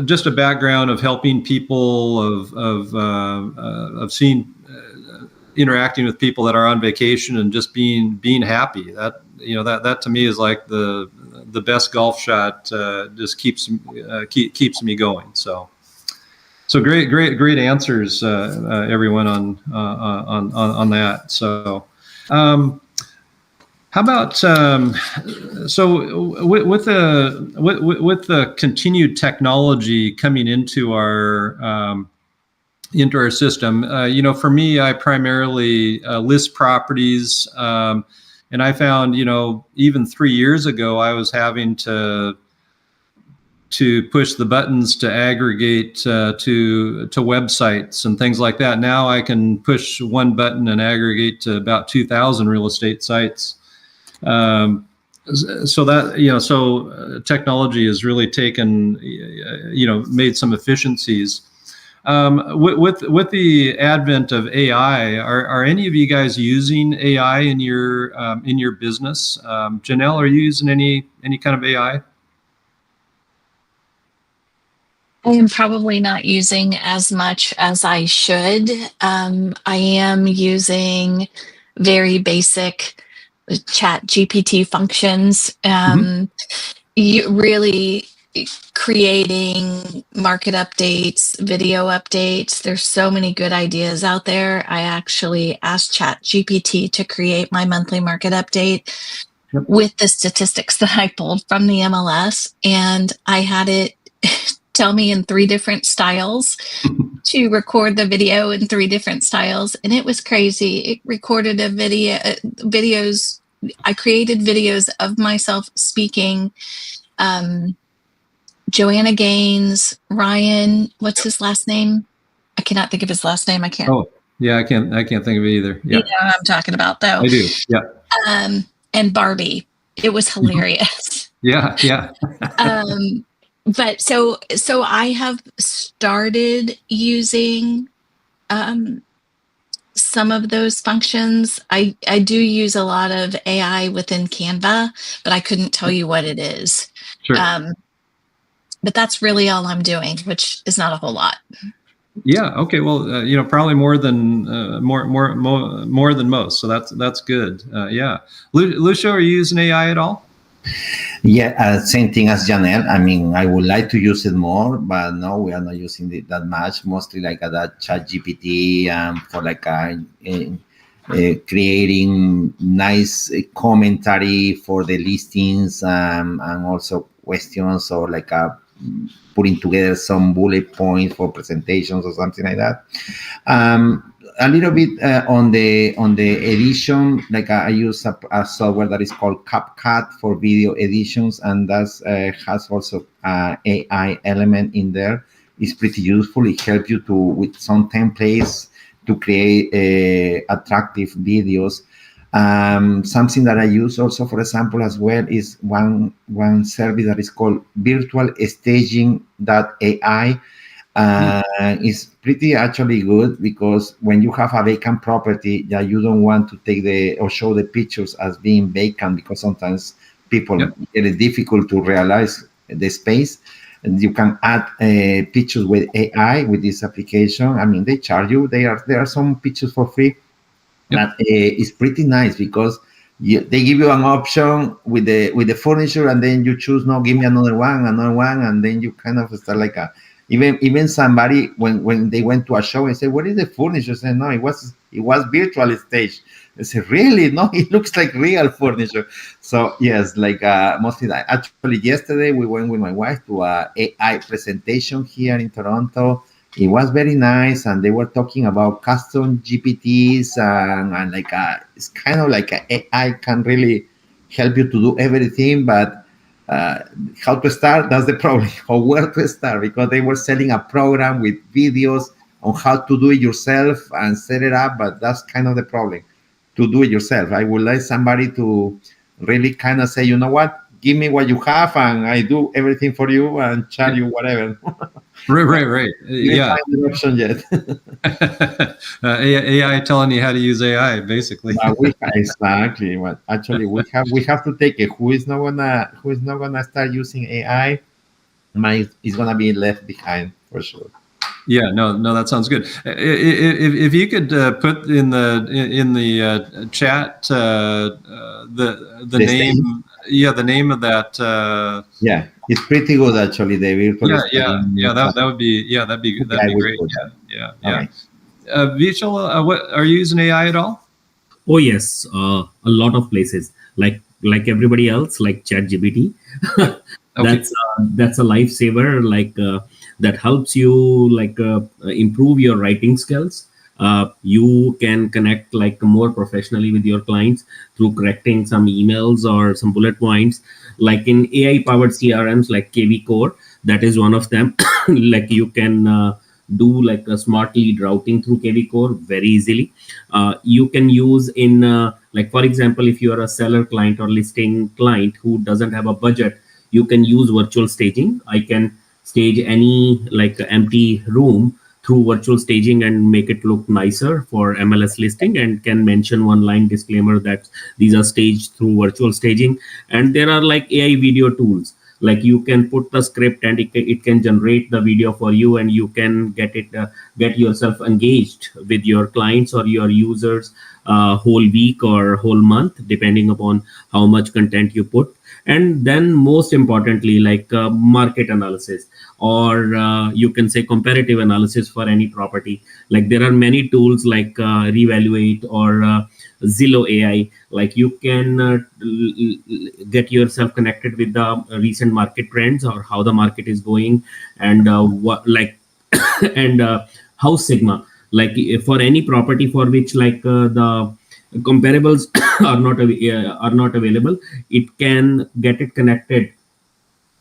just a background of helping people, of seeing, interacting with people that are on vacation and just being happy. That to me is like the best golf shot. Just keeps me going. So great answers, everyone on that. So how about so with the continued technology coming into our system, for me, I primarily list properties, and I found, even 3 years ago, I was having to push the buttons to aggregate to websites and things like that. Now I can push one button and aggregate to about 2,000 real estate sites. So that, technology has really taken, made some efficiencies. With the advent of AI, are any of you guys using AI in your business? Janelle, are you using any kind of AI? I am probably not using as much as I should. I am using very basic chat GPT functions. You really creating market updates, video updates. There's so many good ideas out there. I actually asked chat GPT to create my monthly market update with the statistics that I pulled from the MLS, and I had it tell me in 3 different styles to record the video in 3 different styles, and it was crazy. It recorded videos. I created videos of myself speaking. Joanna Gaines, Ryan, what's his last name? I cannot think of his last name. I can't. Oh, yeah, I can't think of it either. Yeah. You know what I'm talking about, though. I do. Yeah. And Barbie. It was hilarious. Yeah. But so I have started using some of those functions. I do use a lot of AI within Canva, but I couldn't tell you what it is. Sure. But that's really all I'm doing, which is not a whole lot. Yeah. Okay. Well, probably more than most. So that's good. Yeah. Lucio, are you using AI at all? Yeah, same thing as Janelle. I mean, I would like to use it more, but no, we are not using it that much. Mostly like that chat GPT for like creating nice commentary for the listings and also questions, or like putting together some bullet points for presentations or something like that. A little bit on the edition, like I use a software that is called CapCut for video editions, and that has also AI element in there. It's pretty useful. It helps you with some templates to create attractive videos. Something that I use also, for example, as well, is one service that is called virtualstaging.ai. It's pretty actually good, because when you have a vacant property that you don't want to take or show the pictures as being vacant, because sometimes people get it difficult to realize the space. and you can add pictures with AI with this application. I mean, they charge you. There are some pictures for free. But it's pretty nice because they give you an option with the furniture, and then you choose, no, give me another one, and then you kind of start like a, even somebody when they went to a show and said, what is the furniture? I said, no, it was virtual stage. I said, really? No, it looks like real furniture. So yes, like mostly that. Actually, yesterday we went with my wife to a AI presentation here in Toronto. It was very nice, and they were talking about custom GPTs, and like it's kind of like AI can really help you to do everything, but how to start, that's the problem, or where to start, because they were selling a program with videos on how to do it yourself and set it up, but that's kind of the problem, to do it yourself. I would like somebody to really kind of say, you know what, give me what you have and I do everything for you and charge you whatever. Right. Yeah. Find the option yet. AI telling you how to use AI, basically. Exactly. What actually we have to take it. Who is not gonna start using AI, is gonna be left behind for sure. Yeah, no, that sounds good. If you could put in the chat the name, the name of that. Yeah, it's pretty good actually. The virtual. That would be that'd be great. Yeah. Right. Vishal, what are you using AI at all? Oh yes, a lot of places, like everybody else, like ChatGPT. Okay. That's a lifesaver. Like that helps you improve your writing skills. You can connect like more professionally with your clients through correcting some emails or some bullet points. Like in AI powered CRMs like KV Core, that is one of them. Like you can do like a smart lead routing through KV Core very easily. You can use in like, for example, if you are a seller client or listing client who doesn't have a budget, you can use virtual staging. I can stage any like empty room through virtual staging and make it look nicer for MLS listing, and can mention one line disclaimer that these are staged through virtual staging. And there are like AI video tools, like you can put the script and it can generate the video for you, and you can get yourself engaged with your clients or your users whole week or whole month, depending upon how much content you put. And then most importantly, like market analysis, or you can say comparative analysis for any property. Like there are many tools like Revaluate or Zillow AI. Like you can get yourself connected with the recent market trends or how the market is going, and what like and House Sigma, like for any property for which like the comparables are not available, it can get it connected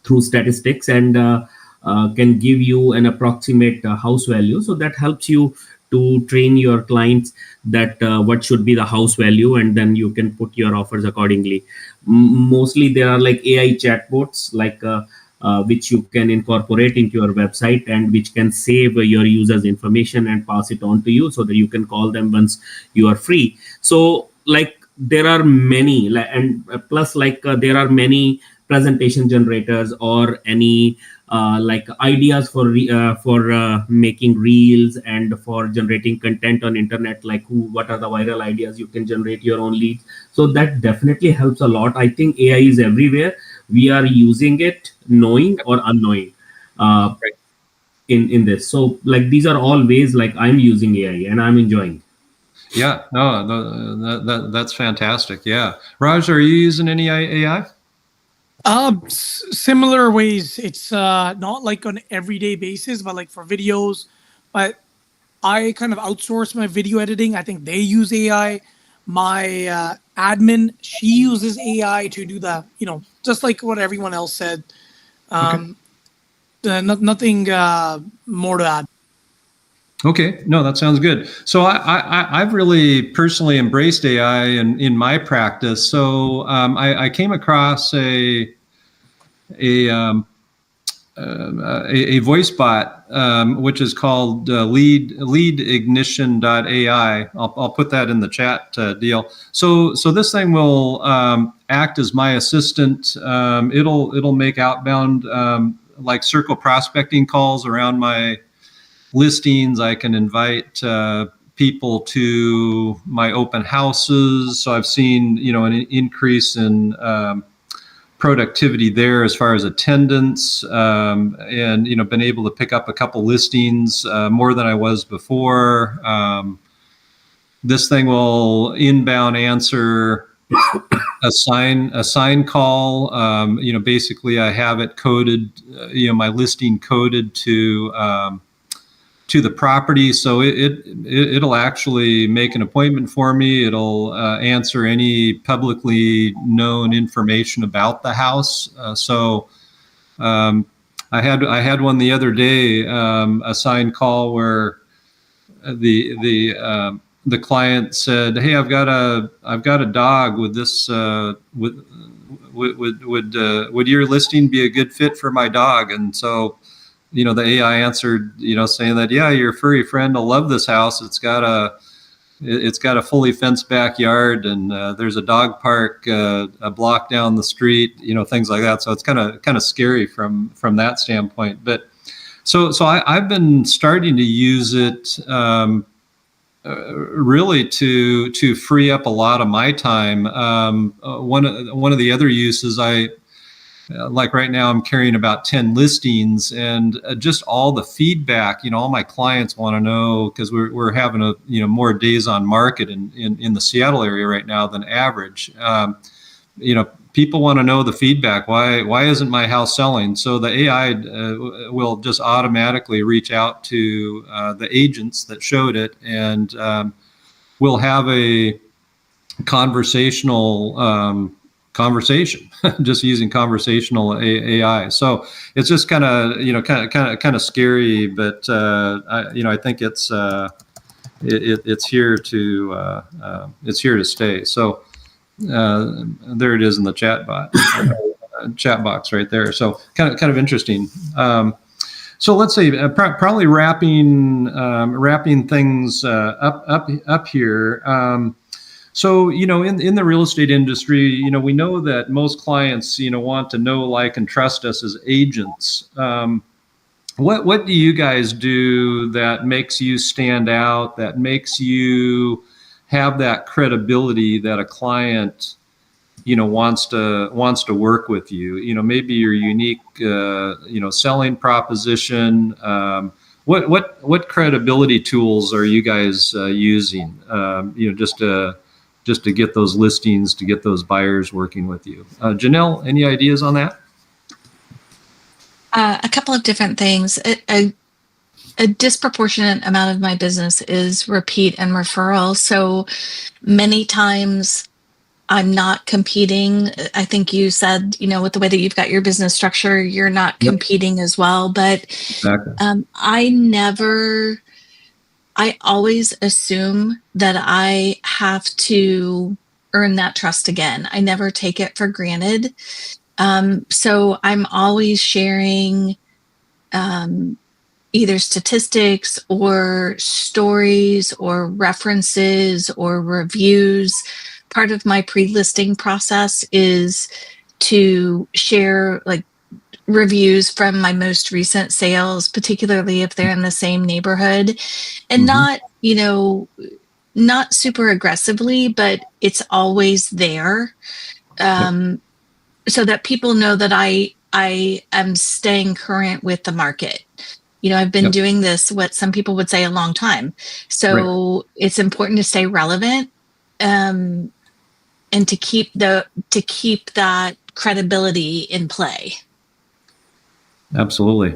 through statistics, and can give you an approximate house value. So that helps you to train your clients that what should be the house value, and then you can put your offers accordingly. Mostly there are like AI chatbots, like which you can incorporate into your website, and which can save your users information and pass it on to you, so that you can call them once you are free. So like there are many, and plus like there are many presentation generators or any like ideas for making reels and for generating content on internet, like what are the viral ideas you can generate your own leads. So that definitely helps a lot. I think AI is everywhere. We are using it knowing or unknowing in this. So like these are all ways like I'm using AI and I'm enjoying. Yeah, no, that's fantastic. Yeah, Raj, are you using any AI? Similar ways. It's not like on an everyday basis, but like for videos. But I kind of outsource my video editing. I think they use AI. My admin, she uses AI to do the, just like what everyone else said. Nothing more to add. Okay, no, that sounds good. So I've really personally embraced AI in my practice. So I came across a voice bot, which is called leadignition.ai. I'll put that in the chat deal. So this thing will act as my assistant. It'll make outbound like circle prospecting calls around my listings. I can invite people to my open houses. So I've seen, an increase in productivity there as far as attendance, and been able to pick up a couple listings more than I was before. This thing will inbound answer a sign call. Basically I have it coded, my listing coded to the property, so it'll actually make an appointment for me. It'll answer any publicly known information about the house. I had one the other day, a sign call where the client said, "Hey, I've got a dog with this. Would your listing be a good fit for my dog?" And so, the AI answered, saying that, "Yeah, your furry friend will love this house. It's got a fully fenced backyard, and there's a dog park a block down the street. Things like that." So it's kind of scary from that standpoint. But so I've been starting to use it really to free up a lot of my time. One of the other uses like right now I'm carrying about 10 listings, and just all the feedback, all my clients want to know, because we're having more days on market in the Seattle area right now than average. People want to know the feedback. Why isn't my house selling? So the AI will just automatically reach out to the agents that showed it, and we'll have a conversation just using conversational AI. So it's just kind of scary, but I think it's here to stay. So there it is in the chat box right there. So kind of interesting. So let's say probably wrapping things up here. So, in the real estate industry, we know that most clients, want to know, like, and trust us as agents. What do you guys do that makes you stand out, that makes you have that credibility that a client, wants to work with you? Maybe your unique, selling proposition. What credibility tools are you guys using? Just to get those listings, to get those buyers working with you. Janelle, any ideas on that? A couple of different things. A disproportionate amount of my business is repeat and referral. So many times I'm not competing. I think you said, with the way that you've got your business structure, you're not competing as well. But exactly. I always assume that I have to earn that trust again. I never take it for granted. So I'm always sharing either statistics or stories or references or reviews. Part of my pre-listing process is to share reviews from my most recent sales, particularly if they're in the same neighborhood, and not super aggressively, but it's always there, so that people know that I am staying current with the market. I've been doing this, what some people would say, a long time. So it's important to stay relevant, and to keep that credibility in play. Absolutely.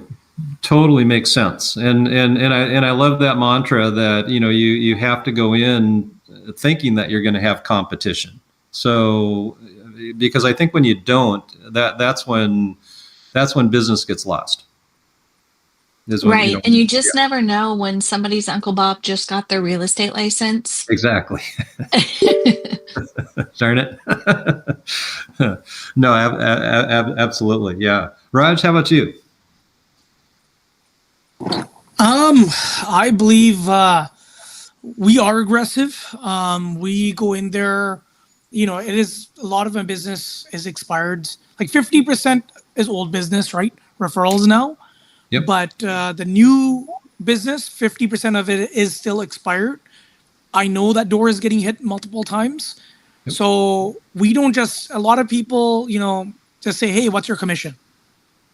Totally makes sense. And I love that mantra that, you have to go in thinking that you're going to have competition. So, because I think when you don't, that's when business gets lost. Right. And you just never know when somebody's Uncle Bob just got their real estate license. Exactly. Darn it. No, absolutely. Yeah. Raj, how about you? I believe we are aggressive. We go in there, it is, a lot of my business is expired. Like 50% is old business, right? referrals now. Yep. But the new business, 50% of it is still expired. I know that door is getting hit multiple times. Yep. So we don't just, a lot of people, just say, hey, what's your commission?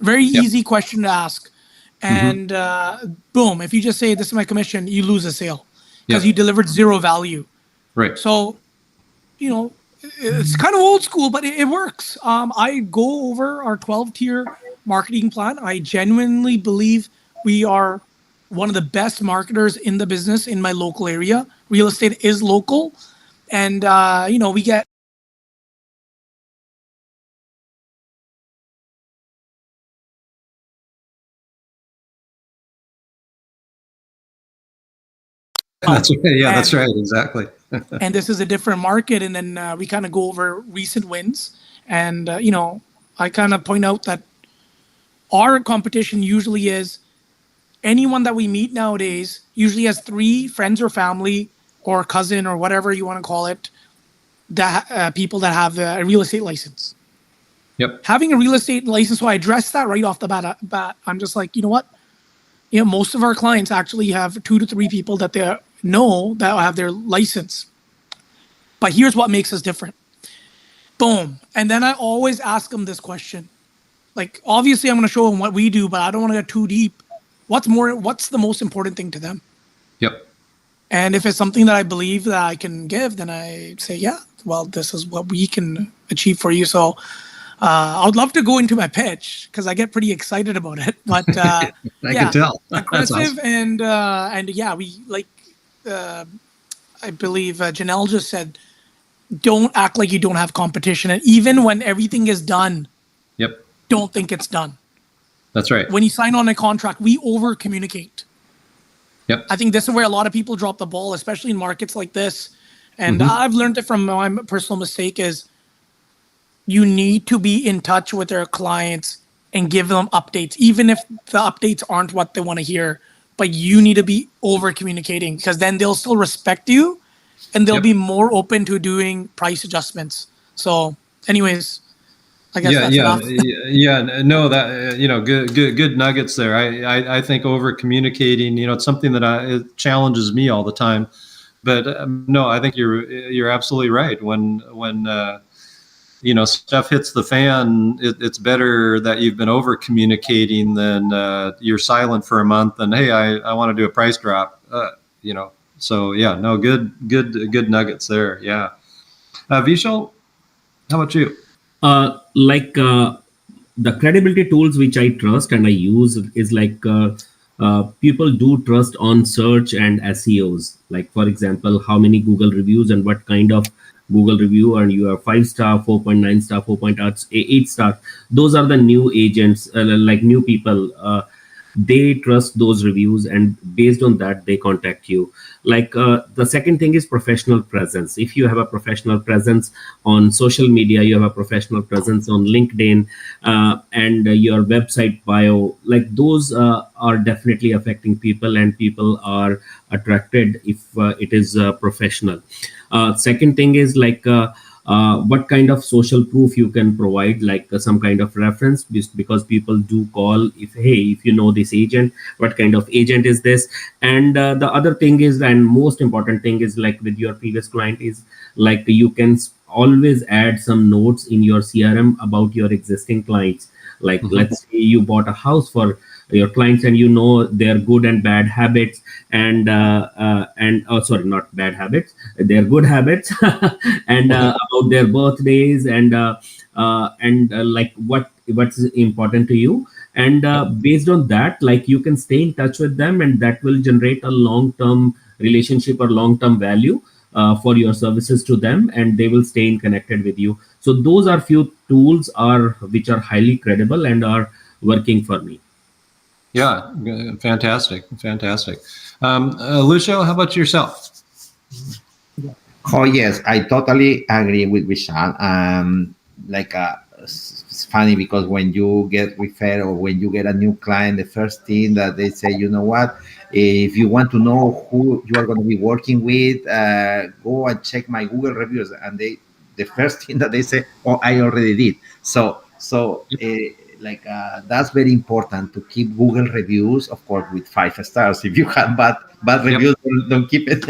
Very easy question to ask. And boom, if you just say, this is my commission, you lose a sale because you delivered zero value. Right. So, it's kind of old school, but it works. I go over our 12-tier marketing plan. I genuinely believe we are one of the best marketers in the business in my local area. Real estate is local. And, we get That's right. Yeah, that's right. Exactly. and this is a different market. And then we kind of go over recent wins. And, I kind of point out that our competition usually is anyone that we meet nowadays usually has 3 friends or family or cousin or whatever you want to call it, that people that have a real estate license. Yep. Having a real estate license, so I address that right off the bat. I'm just like, you know what? Most of our clients actually have 2 to 3 people that they know that have their license. But here's what makes us different. Boom. And then I always ask them this question. Like, obviously, I'm going to show them what we do, but I don't want to get too deep. What's the most important thing to them? Yep. And if it's something that I believe that I can give, then I say, yeah, well, this is what we can achieve for you. So I would love to go into my pitch because I get pretty excited about it. But I can tell. Aggressive. That's awesome. and yeah, we like, I believe Janelle just said, don't act like you don't have competition. And even when everything is done, don't think it's done. That's right. When you sign on a contract, we over communicate. Yep. I think this is where a lot of people drop the ball, especially in markets like this. And I've learned it from my personal mistake is you need to be in touch with their clients and give them updates, even if the updates aren't what they want to hear. But you need to be over communicating because then they'll still respect you and they'll be more open to doing price adjustments. So anyways, I guess that's enough. No, that good nuggets there. I think over communicating, it's something that it challenges me all the time. But no, I think you're absolutely right. When stuff hits the fan, it's better that you've been over communicating than you're silent for a month and hey, I want to do a price drop. So yeah, no, good nuggets there. Yeah, Vishal, how about you? The credibility tools which I trust and I use is people do trust on search and SEOs. Like, for example, how many Google reviews and what kind of Google review, and you have 5-star, 4.9 star, 4.8 star. Those are the new agents, like new people. They trust those reviews, and based on that, they contact you. The second thing is professional presence. If you have a professional presence on social media, you have a professional presence on LinkedIn, and your website bio, those are definitely affecting people, and people are attracted if it is professional. Second thing is what kind of social proof you can provide, some kind of reference, because people do call if you know this agent, what kind of agent is this? And the other thing is, and most important thing is, with your previous client is you can always add some notes in your CRM about your existing clients. Let's say you bought a house for your clients and their good and bad habits and sorry, not bad habits, their good habits and about their birthdays and what's important to you, and based on that, you can stay in touch with them, and that will generate a long-term relationship or long-term value for your services to them, and they will stay connected with you. So those are few tools which are highly credible and are working for me. Yeah, fantastic. Lucio, how about yourself? Oh yes, I totally agree with Vishal. It's funny because when you get referred or when you get a new client, the first thing that they say, you know what, if you want to know who you are going to be working with, go and check my Google reviews. And the first thing that they say, oh, I already did. So that's very important to keep Google reviews, of course, with 5 stars. If you have bad reviews, don't keep it.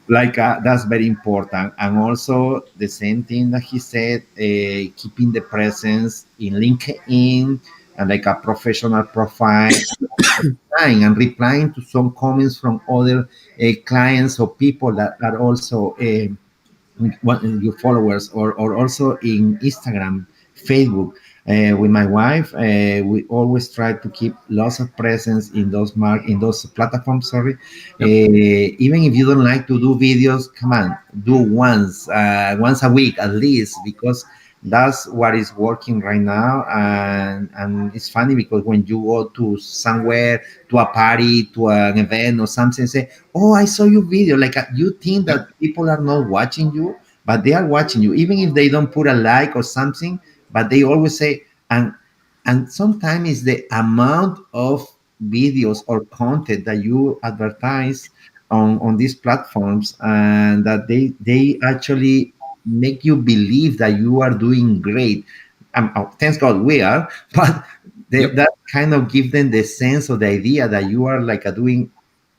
That's very important. And also the same thing that he said, keeping the presence in LinkedIn and like a professional profile, and replying to some comments from other clients or people that are also your followers, or also in Instagram, Facebook. With my wife, we always try to keep lots of presence in those platforms. Sorry, even if you don't like to do videos, come on, do once a week at least, because that's what is working right now. And it's funny because when you go to somewhere, to a party, to an event or something, say, oh, I saw your video, like you think that people are not watching you, but they are watching you, even if they don't put a like or something, but they always say. And sometimes it's the amount of videos or content that you advertise on these platforms, and that they actually make you believe that you are doing great. Thanks God we are, but that kind of give them the sense or the idea that you are like doing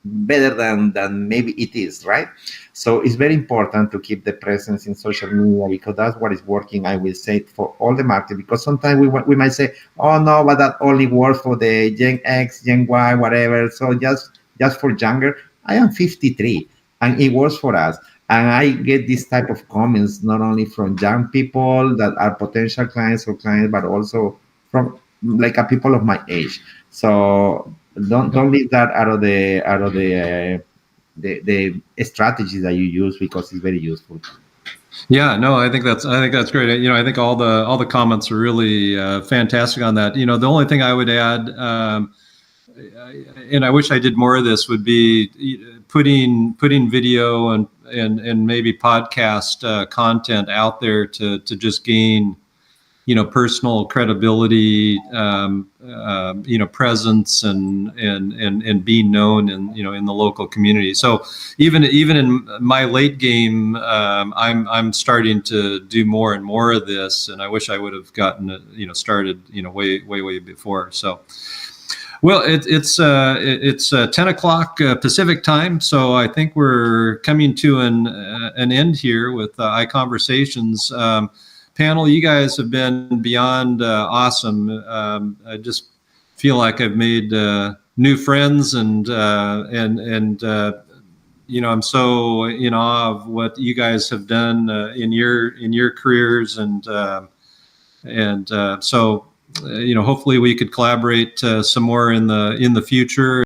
better than maybe it is, right? So it's very important to keep the presence in social media, because that's what is working, I will say, for all the market. Because sometimes we might say, oh no, but that only works for the Gen X, Gen Y, whatever. So just for younger. I am 53 and it works for us. And I get this type of comments not only from young people that are potential clients or clients, but also from like people of my age. So don't leave that out of the strategies that you use, because it's very useful. Yeah, no, I think that's great. You know, I think all the comments are really fantastic on that. You know, the only thing I would add, and I wish I did more of this, would be putting video and maybe podcast content out there to just gain, you know, personal credibility, you know, presence and being known in the local community. So even in my late game, I'm starting to do more and more of this, and I wish I would have gotten it, started, way before. So. Well, it's 10 o'clock Pacific time, so I think we're coming to an end here with ICONversations. Panel, you guys have been beyond awesome. I just feel like I've made new friends, and I'm so in awe of what you guys have done in your careers, and so hopefully we could collaborate some more in the future.